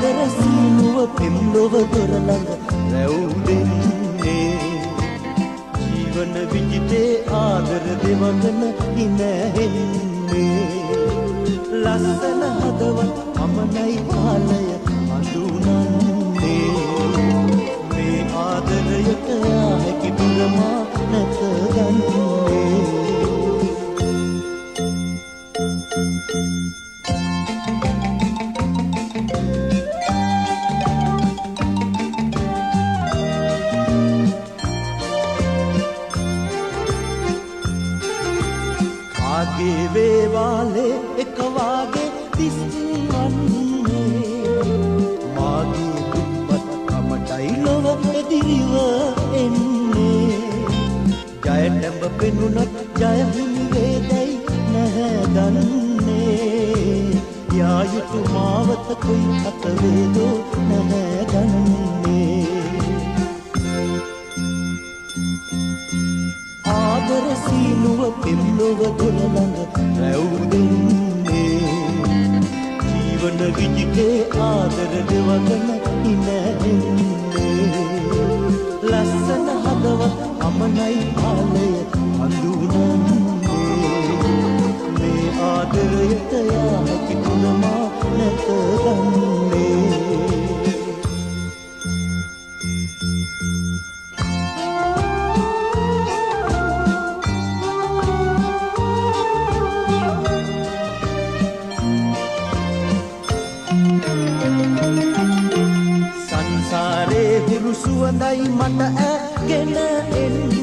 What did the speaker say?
ආදර සීනුව පෙම්ලොව දොර ළඟ රැවුදෙන්නේ ජීවන විජිතේ ආදර දෙවඟන ඉනැහෙන්නේ ලස්සන හදවත් මමනයි කාලය අඳුනන්නේ මේ ආදරයට හැකි දුරමා නැත ගන්නේ ආගේ වේවාලේ එක වාගේ තිස්වන්නේ මාගේ දුප්පත් කමටයි ලොව එදිරිව එන්නේ ජයටඹ පෙනුනොත් ජය හිමි වේදයි නැහැ දන්නේ යා යුතු මාවත කොයි අත වේදෝ නැහැ දන්නේ ආදර සීනුව පෙම්ලොව දොර ළඟ රැවුදෙන්නේ ජීවන විජිතේ ආදර දෙවඟන ඉනැහෙන්නේ ලස්සන හදවත් අමනයි කාලය අඳුනන්නේ මේ ආදරයට යා හැකි තුනමා නැත ගන්නේ සංසාරේ හුරු සුවඳයි මට ඇගෙන එන්නේ